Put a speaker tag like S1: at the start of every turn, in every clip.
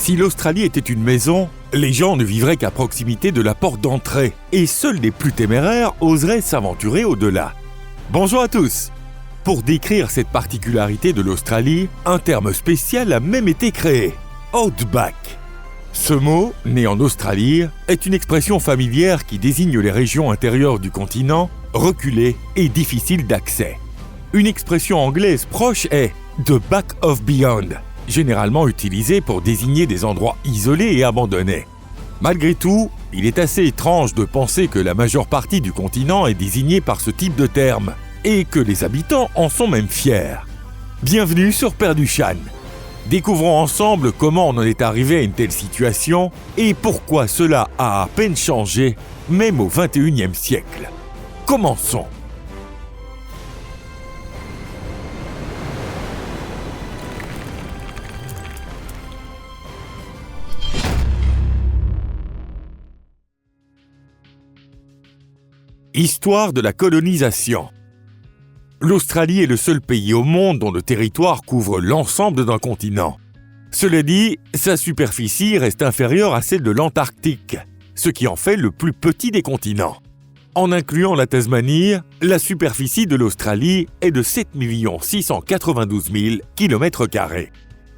S1: Si l'Australie était une maison, les gens ne vivraient qu'à proximité de la porte d'entrée et seuls les plus téméraires oseraient s'aventurer au-delà. Bonjour à tous! Pour décrire cette particularité de l'Australie, un terme spécial a même été créé, Outback. Ce mot, né en Australie, est une expression familière qui désigne les régions intérieures du continent, reculées et difficiles d'accès. Une expression anglaise proche est « the back of beyond », généralement utilisée pour désigner des endroits isolés et abandonnés. Malgré tout, il est assez étrange de penser que la majeure partie du continent est désignée par ce type de terme, et que les habitants en sont même fiers. Bienvenue sur Perduchan. Découvrons ensemble comment on en est arrivé à une telle situation et pourquoi cela a à peine changé, même au XXIe siècle. Commençons. Histoire de la colonisation. L'Australie est le seul pays au monde dont le territoire couvre l'ensemble d'un continent. Cela dit, sa superficie reste inférieure à celle de l'Antarctique, ce qui en fait le plus petit des continents. En incluant la Tasmanie, la superficie de l'Australie est de 7 692 000 km².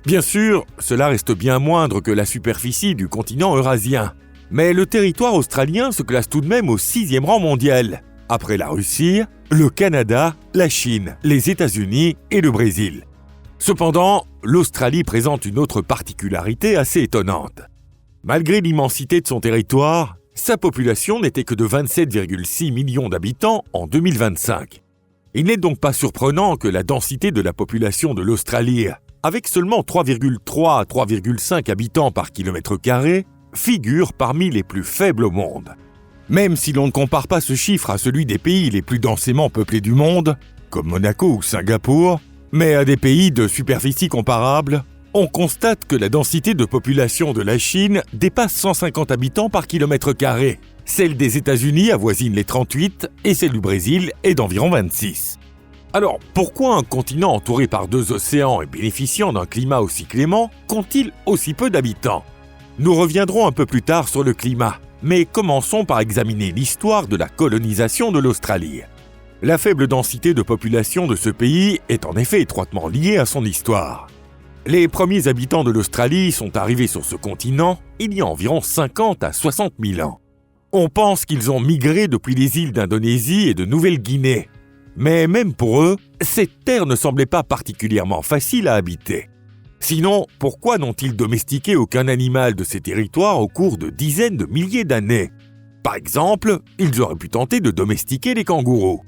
S1: Bien sûr, cela reste bien moindre que la superficie du continent eurasien, mais le territoire australien se classe tout de même au 6e rang mondial, après la Russie, le Canada, la Chine, les États-Unis et le Brésil. Cependant, l'Australie présente une autre particularité assez étonnante. Malgré l'immensité de son territoire, sa population n'était que de 27,6 millions d'habitants en 2025. Il n'est donc pas surprenant que la densité de la population de l'Australie, avec seulement 3,3 à 3,5 habitants par kilomètre-carré, figure parmi les plus faibles au monde. Même si l'on ne compare pas ce chiffre à celui des pays les plus densément peuplés du monde, comme Monaco ou Singapour, mais à des pays de superficie comparable, on constate que la densité de population de la Chine dépasse 150 habitants par kilomètre-carré. Celle des États-Unis avoisine les 38 et celle du Brésil est d'environ 26. Alors, pourquoi un continent entouré par 2 océans et bénéficiant d'un climat aussi clément compte-t-il aussi peu d'habitants ? Nous reviendrons un peu plus tard sur le climat, mais commençons par examiner l'histoire de la colonisation de l'Australie. La faible densité de population de ce pays est en effet étroitement liée à son histoire. Les premiers habitants de l'Australie sont arrivés sur ce continent il y a environ 50 à 60 000 ans. On pense qu'ils ont migré depuis les îles d'Indonésie et de Nouvelle-Guinée. Mais même pour eux, cette terre ne semblait pas particulièrement facile à habiter. Sinon, pourquoi n'ont-ils domestiqué aucun animal de ces territoires au cours de dizaines de milliers d'années ? Par exemple, ils auraient pu tenter de domestiquer les kangourous.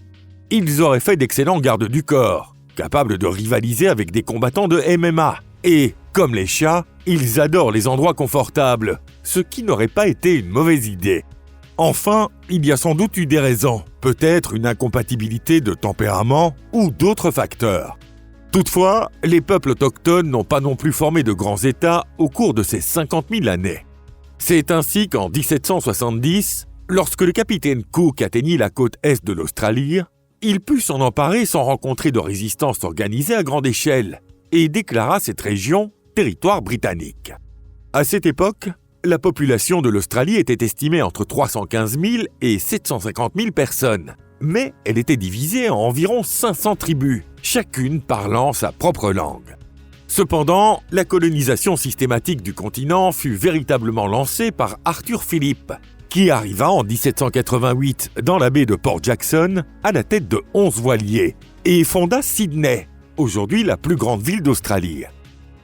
S1: Ils auraient fait d'excellents gardes du corps, capables de rivaliser avec des combattants de MMA. Et, comme les chats, ils adorent les endroits confortables, ce qui n'aurait pas été une mauvaise idée. Enfin, il y a sans doute eu des raisons, peut-être une incompatibilité de tempérament ou d'autres facteurs. Toutefois, les peuples autochtones n'ont pas non plus formé de grands États au cours de ces 50 000 années. C'est ainsi qu'en 1770, lorsque le capitaine Cook atteignit la côte est de l'Australie, il put s'en emparer sans rencontrer de résistance organisée à grande échelle et déclara cette région territoire britannique. À cette époque, la population de l'Australie était estimée entre 315 000 et 750 000 personnes, mais elle était divisée en environ 500 tribus, chacune parlant sa propre langue. Cependant, la colonisation systématique du continent fut véritablement lancée par Arthur Phillip, qui arriva en 1788 dans la baie de Port Jackson à la tête de 11 voiliers et fonda Sydney, aujourd'hui la plus grande ville d'Australie.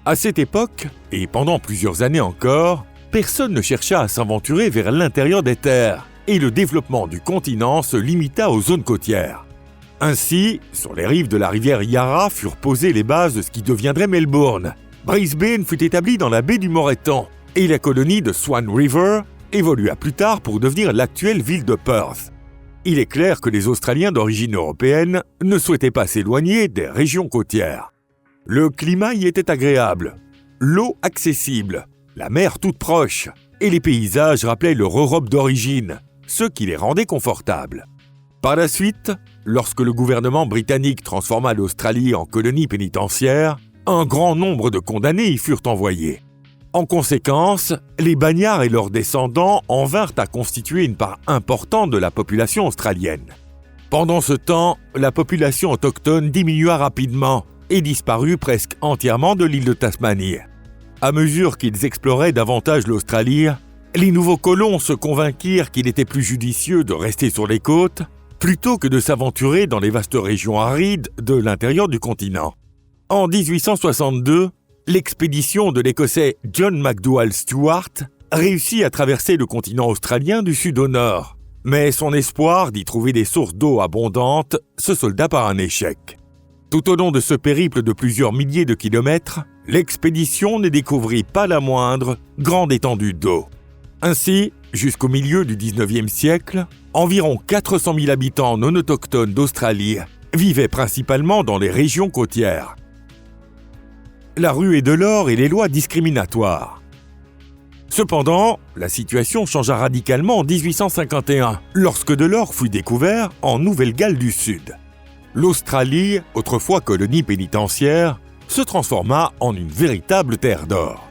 S1: À cette époque, et pendant plusieurs années encore, personne ne chercha à s'aventurer vers l'intérieur des terres, et le développement du continent se limita aux zones côtières. Ainsi, sur les rives de la rivière Yarra furent posées les bases de ce qui deviendrait Melbourne. Brisbane fut établie dans la baie du Moreton, et la colonie de Swan River évolua plus tard pour devenir l'actuelle ville de Perth. Il est clair que les Australiens d'origine européenne ne souhaitaient pas s'éloigner des régions côtières. Le climat y était agréable, l'eau accessible, la mer toute proche, et les paysages rappelaient leur Europe d'origine, ce qui les rendait confortables. Par la suite, lorsque le gouvernement britannique transforma l'Australie en colonie pénitentiaire, un grand nombre de condamnés y furent envoyés. En conséquence, les Bagnards et leurs descendants en vinrent à constituer une part importante de la population australienne. Pendant ce temps, la population autochtone diminua rapidement et disparut presque entièrement de l'île de Tasmanie. À mesure qu'ils exploraient davantage l'Australie, les nouveaux colons se convainquirent qu'il était plus judicieux de rester sur les côtes plutôt que de s'aventurer dans les vastes régions arides de l'intérieur du continent. En 1862, l'expédition de l'Écossais John McDowell Stuart réussit à traverser le continent australien du sud au nord, mais son espoir d'y trouver des sources d'eau abondantes se solda par un échec. Tout au long de ce périple de plusieurs milliers de kilomètres, l'expédition ne découvrit pas la moindre grande étendue d'eau. Ainsi, jusqu'au milieu du 19e siècle, environ 400 000 habitants non autochtones d'Australie vivaient principalement dans les régions côtières. La ruée de l'or et les lois discriminatoires. Cependant, la situation changea radicalement en 1851, lorsque de l'or fut découvert en Nouvelle-Galles du Sud. L'Australie, autrefois colonie pénitentiaire, se transforma en une véritable terre d'or.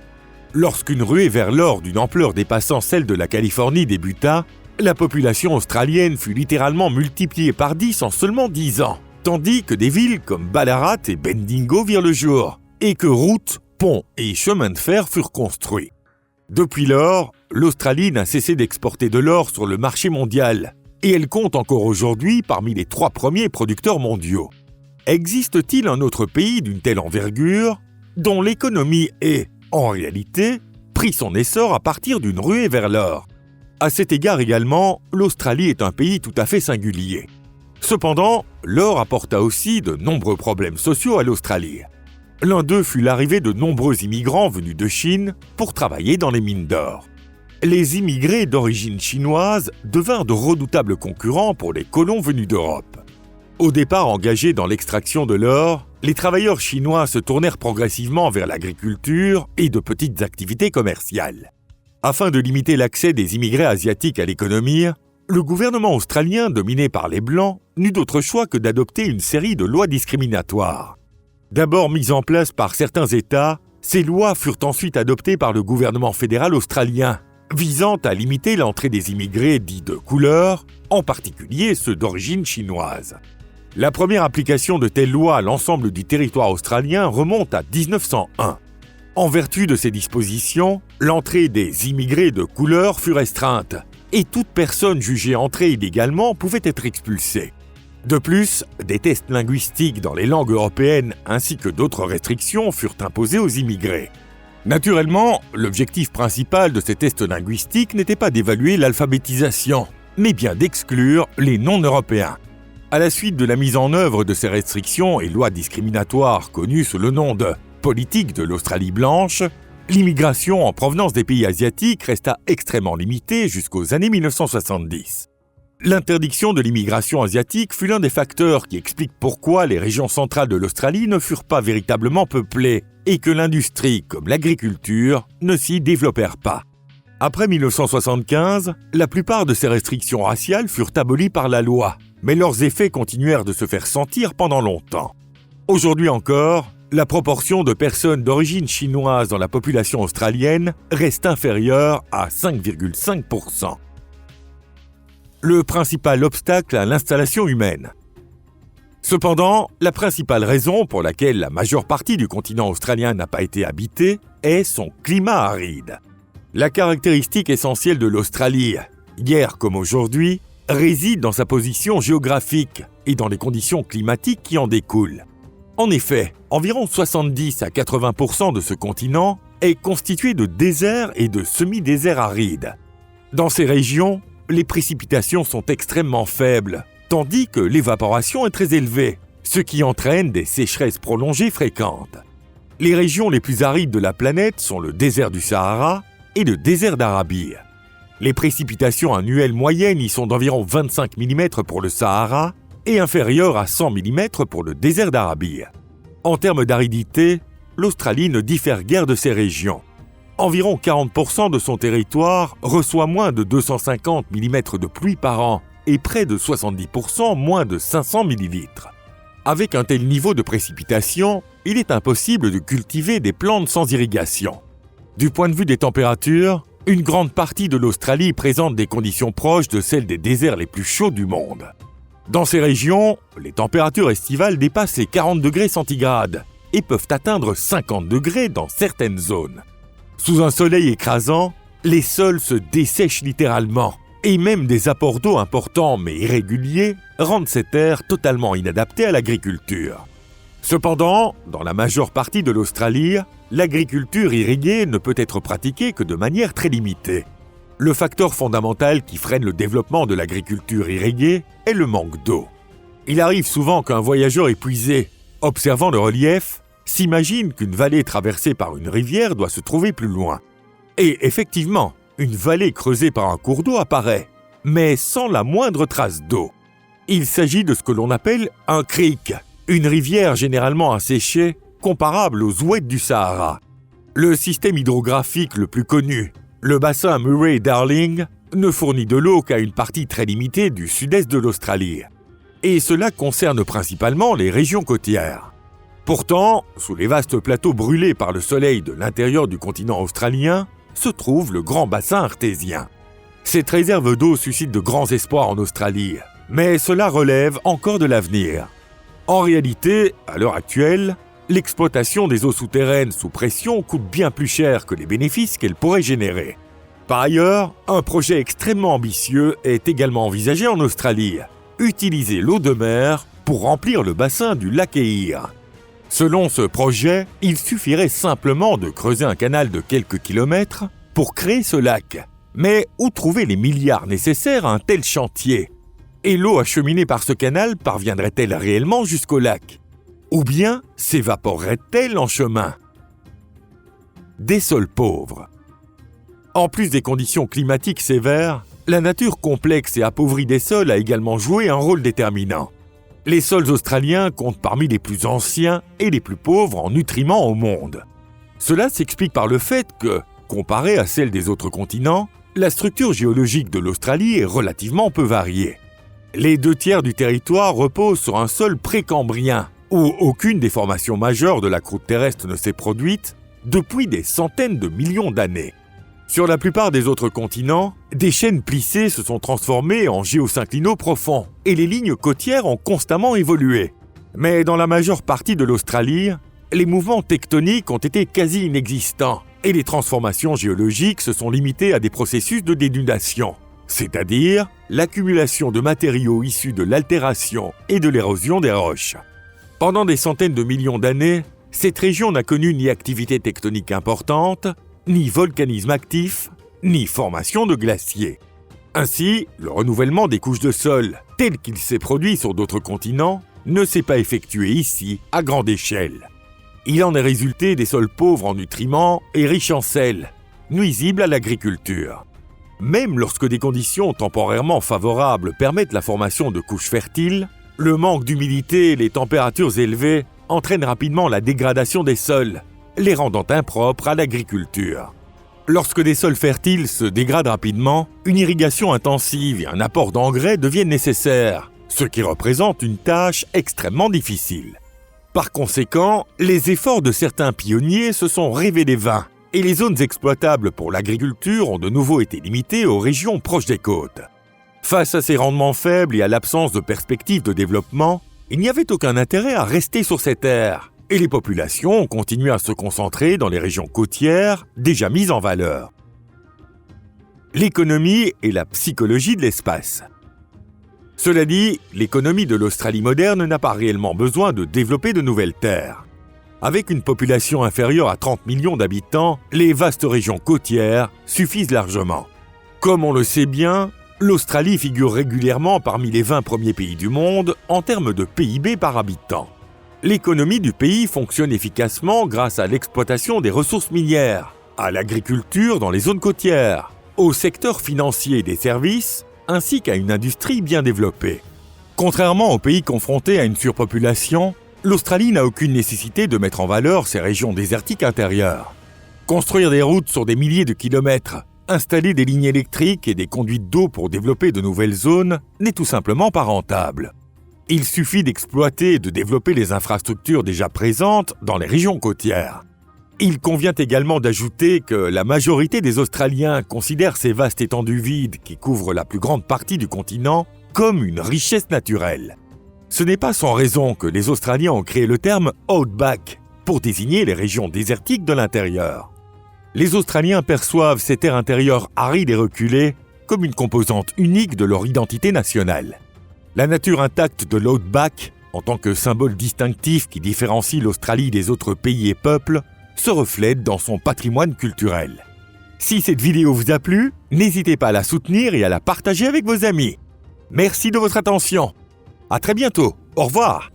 S1: Lorsqu'une ruée vers l'or d'une ampleur dépassant celle de la Californie débuta, la population australienne fut littéralement multipliée par 10 en seulement 10 ans, tandis que des villes comme Ballarat et Bendigo virent le jour, et que routes, ponts et chemins de fer furent construits. Depuis lors, l'Australie n'a cessé d'exporter de l'or sur le marché mondial, et elle compte encore aujourd'hui parmi les 3 premiers producteurs mondiaux. Existe-t-il un autre pays d'une telle envergure dont l'économie ait, en réalité, pris son essor à partir d'une ruée vers l'or? À cet égard également, l'Australie est un pays tout à fait singulier. Cependant, l'or apporta aussi de nombreux problèmes sociaux à l'Australie. L'un d'eux fut l'arrivée de nombreux immigrants venus de Chine pour travailler dans les mines d'or. Les immigrés d'origine chinoise devinrent de redoutables concurrents pour les colons venus d'Europe. Au départ engagés dans l'extraction de l'or, les travailleurs chinois se tournèrent progressivement vers l'agriculture et de petites activités commerciales. Afin de limiter l'accès des immigrés asiatiques à l'économie, le gouvernement australien, dominé par les Blancs, n'eut d'autre choix que d'adopter une série de lois discriminatoires. D'abord mises en place par certains États, ces lois furent ensuite adoptées par le gouvernement fédéral australien, visant à limiter l'entrée des immigrés dits de couleur, en particulier ceux d'origine chinoise. La première application de telles lois à l'ensemble du territoire australien remonte à 1901. En vertu de ces dispositions, l'entrée des immigrés de couleur fut restreinte, et toute personne jugée entrer illégalement pouvait être expulsée. De plus, des tests linguistiques dans les langues européennes ainsi que d'autres restrictions furent imposées aux immigrés. Naturellement, l'objectif principal de ces tests linguistiques n'était pas d'évaluer l'alphabétisation, mais bien d'exclure les non-européens. À la suite de la mise en œuvre de ces restrictions et lois discriminatoires connues sous le nom de « politique de l'Australie blanche », l'immigration en provenance des pays asiatiques resta extrêmement limitée jusqu'aux années 1970. L'interdiction de l'immigration asiatique fut l'un des facteurs qui expliquent pourquoi les régions centrales de l'Australie ne furent pas véritablement peuplées et que l'industrie, comme l'agriculture, ne s'y développèrent pas. Après 1975, la plupart de ces restrictions raciales furent abolies par la loi, mais leurs effets continuèrent de se faire sentir pendant longtemps. Aujourd'hui encore, la proportion de personnes d'origine chinoise dans la population australienne reste inférieure à 5,5%. Le principal obstacle à l'installation humaine. Cependant, la principale raison pour laquelle la majeure partie du continent australien n'a pas été habitée est son climat aride. La caractéristique essentielle de l'Australie, hier comme aujourd'hui, réside dans sa position géographique et dans les conditions climatiques qui en découlent. En effet, environ 70 à 80% de ce continent est constitué de déserts et de semi-déserts arides. Dans ces régions, les précipitations sont extrêmement faibles, tandis que l'évaporation est très élevée, ce qui entraîne des sécheresses prolongées fréquentes. Les régions les plus arides de la planète sont le désert du Sahara et le désert d'Arabie. Les précipitations annuelles moyennes y sont d'environ 25 mm pour le Sahara et inférieures à 100 mm pour le désert d'Arabie. En termes d'aridité, l'Australie ne diffère guère de ces régions. Environ 40% de son territoire reçoit moins de 250 mm de pluie par an et près de 70% moins de 500 ml. Avec un tel niveau de précipitation, il est impossible de cultiver des plantes sans irrigation. Du point de vue des températures, une grande partie de l'Australie présente des conditions proches de celles des déserts les plus chauds du monde. Dans ces régions, les températures estivales dépassent les 40 degrés centigrades et peuvent atteindre 50 degrés dans certaines zones. Sous un soleil écrasant, les sols se dessèchent littéralement et même des apports d'eau importants mais irréguliers rendent ces terres totalement inadaptées à l'agriculture. Cependant, dans la majeure partie de l'Australie, l'agriculture irriguée ne peut être pratiquée que de manière très limitée. Le facteur fondamental qui freine le développement de l'agriculture irriguée est le manque d'eau. Il arrive souvent qu'un voyageur épuisé, observant le relief, s'imagine qu'une vallée traversée par une rivière doit se trouver plus loin. Et effectivement, une vallée creusée par un cours d'eau apparaît, mais sans la moindre trace d'eau. Il s'agit de ce que l'on appelle un creek, une rivière généralement asséchée, comparable aux oueds du Sahara. Le système hydrographique le plus connu, le bassin Murray-Darling, ne fournit de l'eau qu'à une partie très limitée du sud-est de l'Australie. Et cela concerne principalement les régions côtières. Pourtant, sous les vastes plateaux brûlés par le soleil de l'intérieur du continent australien, se trouve le grand bassin artésien. Cette réserve d'eau suscite de grands espoirs en Australie, mais cela relève encore de l'avenir. En réalité, à l'heure actuelle, l'exploitation des eaux souterraines sous pression coûte bien plus cher que les bénéfices qu'elle pourrait générer. Par ailleurs, un projet extrêmement ambitieux est également envisagé en Australie, utiliser l'eau de mer pour remplir le bassin du lac Eyre. Selon ce projet, il suffirait simplement de creuser un canal de quelques kilomètres pour créer ce lac. Mais où trouver les milliards nécessaires à un tel chantier ? Et l'eau acheminée par ce canal parviendrait-elle réellement jusqu'au lac ? Ou bien s'évaporerait-elle en chemin ? Des sols pauvres. En plus des conditions climatiques sévères, la nature complexe et appauvrie des sols a également joué un rôle déterminant. Les sols australiens comptent parmi les plus anciens et les plus pauvres en nutriments au monde. Cela s'explique par le fait que, comparé à celle des autres continents, la structure géologique de l'Australie est relativement peu variée. Les 2/3 du territoire reposent sur un sol précambrien, où aucune déformation majeure de la croûte terrestre ne s'est produite depuis des centaines de millions d'années. Sur la plupart des autres continents, des chaînes plissées se sont transformées en géosynclinaux profonds et les lignes côtières ont constamment évolué. Mais dans la majeure partie de l'Australie, les mouvements tectoniques ont été quasi inexistants et les transformations géologiques se sont limitées à des processus de dénudation, c'est-à-dire l'accumulation de matériaux issus de l'altération et de l'érosion des roches. Pendant des centaines de millions d'années, cette région n'a connu ni activité tectonique importante, ni volcanisme actif, ni formation de glaciers. Ainsi, le renouvellement des couches de sol, tel qu'il s'est produit sur d'autres continents, ne s'est pas effectué ici à grande échelle. Il en est résulté des sols pauvres en nutriments et riches en sel, nuisibles à l'agriculture. Même lorsque des conditions temporairement favorables permettent la formation de couches fertiles, le manque d'humidité et les températures élevées entraînent rapidement la dégradation des sols, les rendant impropres à l'agriculture. Lorsque des sols fertiles se dégradent rapidement, une irrigation intensive et un apport d'engrais deviennent nécessaires, ce qui représente une tâche extrêmement difficile. Par conséquent, les efforts de certains pionniers se sont révélés vains, et les zones exploitables pour l'agriculture ont de nouveau été limitées aux régions proches des côtes. Face à ces rendements faibles et à l'absence de perspectives de développement, il n'y avait aucun intérêt à rester sur ces terres, et les populations ont continué à se concentrer dans les régions côtières déjà mises en valeur. L'économie et la psychologie de l'espace. Cela dit, l'économie de l'Australie moderne n'a pas réellement besoin de développer de nouvelles terres. Avec une population inférieure à 30 millions d'habitants, les vastes régions côtières suffisent largement. Comme on le sait bien, l'Australie figure régulièrement parmi les 20 premiers pays du monde en termes de PIB par habitant. L'économie du pays fonctionne efficacement grâce à l'exploitation des ressources minières, à l'agriculture dans les zones côtières, au secteur financier et des services, ainsi qu'à une industrie bien développée. Contrairement aux pays confrontés à une surpopulation, l'Australie n'a aucune nécessité de mettre en valeur ses régions désertiques intérieures. Construire des routes sur des milliers de kilomètres, installer des lignes électriques et des conduites d'eau pour développer de nouvelles zones n'est tout simplement pas rentable. Il suffit d'exploiter et de développer les infrastructures déjà présentes dans les régions côtières. Il convient également d'ajouter que la majorité des Australiens considèrent ces vastes étendues vides qui couvrent la plus grande partie du continent comme une richesse naturelle. Ce n'est pas sans raison que les Australiens ont créé le terme « outback » pour désigner les régions désertiques de l'intérieur. Les Australiens perçoivent ces terres intérieures arides et reculées comme une composante unique de leur identité nationale. La nature intacte de l'outback, en tant que symbole distinctif qui différencie l'Australie des autres pays et peuples, se reflète dans son patrimoine culturel. Si cette vidéo vous a plu, n'hésitez pas à la soutenir et à la partager avec vos amis. Merci de votre attention. À très bientôt. Au revoir.